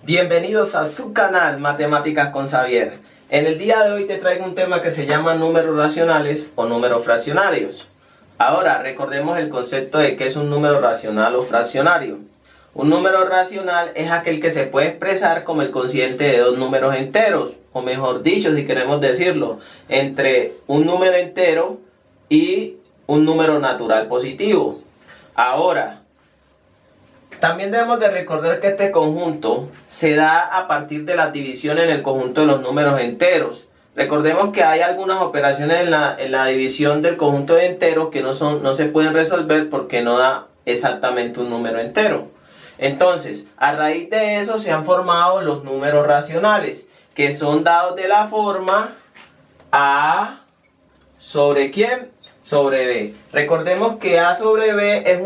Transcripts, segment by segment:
Bienvenidos a su canal Matemáticas con Xavier. En el día de hoy te traigo un tema que se llama números racionales o números fraccionarios. Ahora recordemos el concepto de qué es un número racional o fraccionario. Un número racional es aquel que se puede expresar como el cociente de dos números enteros, o mejor dicho, si queremos decirlo, entre un número entero y un número natural positivo. Ahora, también debemos de recordar que este conjunto se da a partir de la división en el conjunto de los números enteros. Recordemos que hay algunas operaciones en la división del conjunto de enteros que no se pueden resolver porque no da exactamente un número entero. Entonces, a raíz de eso se han formado los números racionales, que son dados de la forma A sobre ¿quién? Sobre B. Recordemos que A sobre B es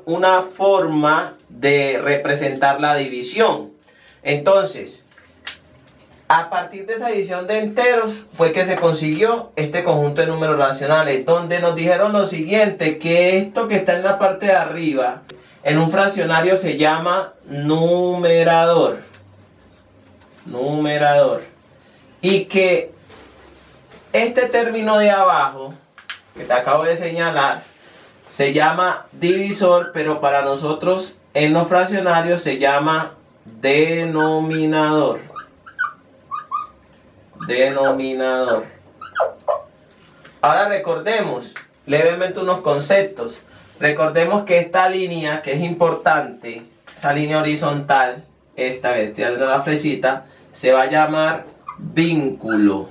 una forma de representar la división. Entonces, a partir de esa división de enteros fue que se consiguió este conjunto de números racionales, donde nos dijeron lo siguiente, que esto que está en la parte de arriba, en un fraccionario se llama numerador. Y que este término de abajo, que te acabo de señalar, se llama divisor, pero para nosotros en los fraccionarios se llama denominador. Ahora recordemos levemente unos conceptos. Recordemos que esta línea, que es importante, esa línea horizontal, esta que estoy dando la flechita, se va a llamar vínculo.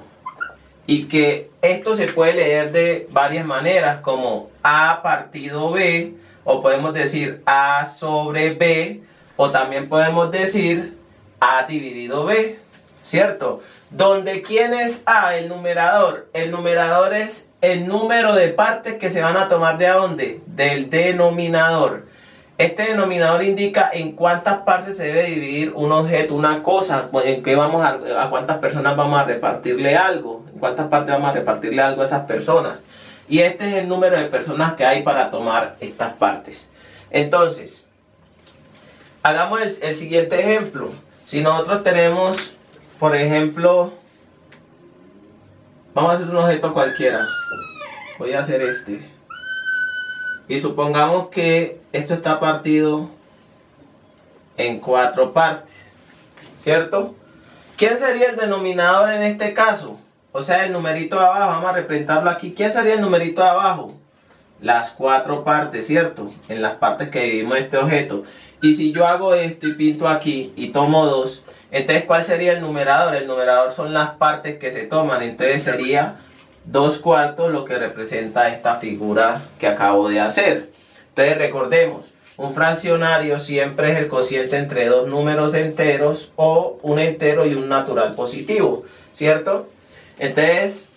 Y que esto se puede leer de varias maneras, como A partido B, o podemos decir A sobre B, o también podemos decir A dividido B, ¿cierto? Donde ¿quién es A? El numerador. El numerador es el número de partes que se van a tomar ¿de dónde? Del denominador. Este denominador indica en cuántas partes se debe dividir un objeto, una cosa, en qué vamos a cuántas personas vamos a repartirle algo, en cuántas partes vamos a repartirle algo a esas personas. Y este es el número de personas que hay para tomar estas partes. Entonces, hagamos el siguiente ejemplo. Si nosotros tenemos, por ejemplo, vamos a hacer un objeto cualquiera. Voy a hacer este. Y supongamos que esto está partido en 4 partes, ¿cierto? ¿Quién sería el denominador en este caso? O sea, el numerito de abajo, vamos a representarlo aquí. ¿Quién sería el numerito de abajo? Las 4 partes, ¿cierto? En las partes que dividimos este objeto. Y si yo hago esto y pinto aquí y tomo 2, entonces ¿cuál sería el numerador? El numerador son las partes que se toman, entonces sería 2/4 lo que representa esta figura que acabo de hacer. Entonces recordemos, un fraccionario siempre es el cociente entre dos números enteros o un entero y un natural positivo, ¿cierto? Entonces,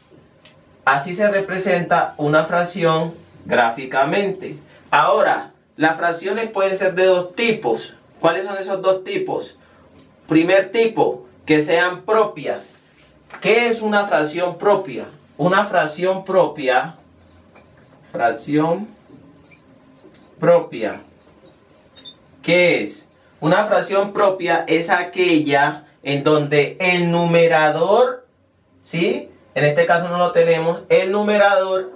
así se representa una fracción gráficamente. Ahora, las fracciones pueden ser de dos tipos. ¿Cuáles son esos dos tipos? Primer tipo, que sean propias. ¿Qué es una fracción propia? Una fracción propia, ¿qué es? Una fracción propia es aquella en donde el numerador, ¿sí? En este caso no lo tenemos, el numerador,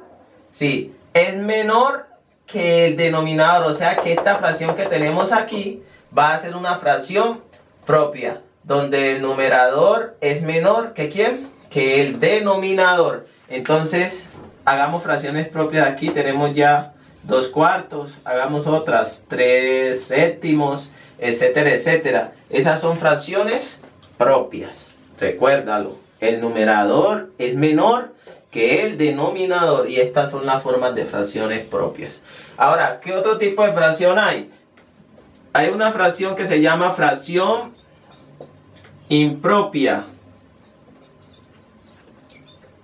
¿sí? Es menor que el denominador, o sea que esta fracción que tenemos aquí va a ser una fracción propia, donde el numerador es menor que ¿quién? Que el denominador. Entonces, hagamos fracciones propias aquí. Tenemos ya 2/4, hagamos otras 3/7, etcétera, etcétera. Esas son fracciones propias. Recuérdalo, el numerador es menor que el denominador y estas son las formas de fracciones propias. Ahora, ¿qué otro tipo de fracción hay? Hay una fracción que se llama fracción impropia.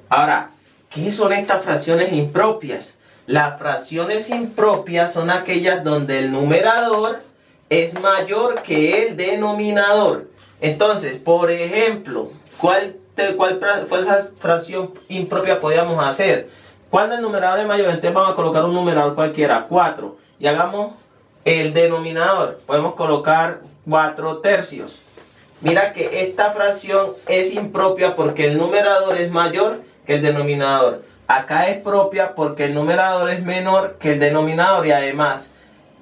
Ahora, ¿qué son estas fracciones impropias? Las fracciones impropias son aquellas donde el numerador es mayor que el denominador. Entonces, por ejemplo, ¿cuál fracción impropia podríamos hacer? Cuando el numerador es mayor, entonces vamos a colocar un numerador cualquiera, 4. Y hagamos el denominador. Podemos colocar 4/3. Mira que esta fracción es impropia porque el numerador es mayor que el denominador. Acá es propia porque el numerador es menor que el denominador y además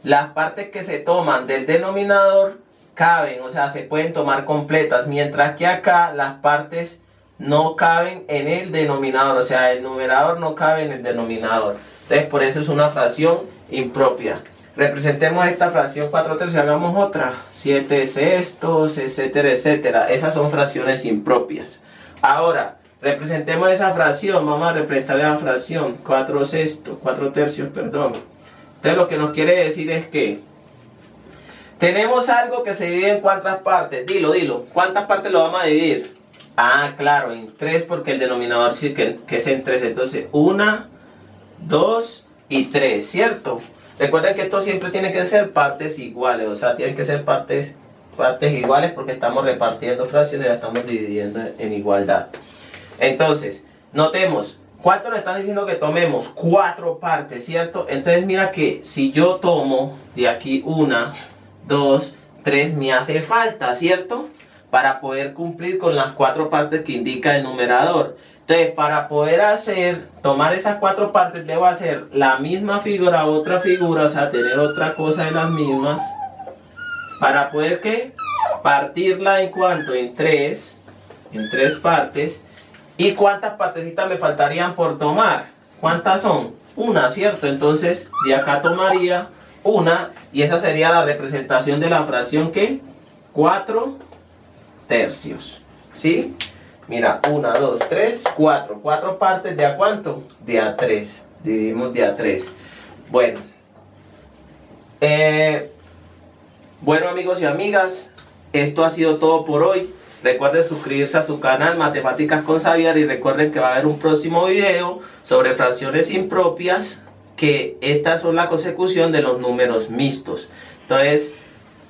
las partes que se toman del denominador caben, o sea, se pueden tomar completas, mientras que acá las partes no caben en el denominador, o sea, el numerador no cabe en el denominador. Entonces, por eso es una fracción impropia. Representemos esta fracción 4/3 y hagamos otra. 7/6, etcétera, etcétera. Esas son fracciones impropias. Ahora, representemos esa fracción. Vamos a representar la fracción 4/3, perdón. Entonces, lo que nos quiere decir es que tenemos algo que se divide en cuántas partes. Dilo. ¿Cuántas partes lo vamos a dividir? Ah, claro, en 3 porque el denominador sí que es en 3. Entonces, 1, 2 y 3, ¿cierto? Recuerden que esto siempre tiene que ser partes iguales, o sea, tienen que ser partes iguales porque estamos repartiendo fracciones y las estamos dividiendo en igualdad. Entonces, notemos, ¿cuánto nos están diciendo que tomemos? 4 partes, ¿cierto? Entonces mira que si yo tomo de aquí 1, 2, 3, me hace falta, ¿cierto? Para poder cumplir con las 4 partes que indica el numerador. Entonces, para poder tomar esas 4 partes, debo hacer la misma figura, otra figura, o sea, tener otra cosa de las mismas. Para poder, ¿qué? Partirla en cuánto, en 3 partes. ¿Y cuántas partecitas me faltarían por tomar? ¿Cuántas son? Una, ¿cierto? Entonces, de acá tomaría una, y esa sería la representación de la fracción, ¿qué? 4/3, ¿sí? Mira, 1, 2, 3, 4. 4 partes de a cuánto? De a 3. Dividimos de a 3. Bueno. Bueno, amigos y amigas, esto ha sido todo por hoy. Recuerden suscribirse a su canal Matemáticas con Xavier y recuerden que va a haber un próximo video sobre fracciones impropias, que estas son la consecución de los números mixtos. Entonces,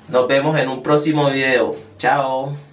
nos vemos en un próximo video. Chao.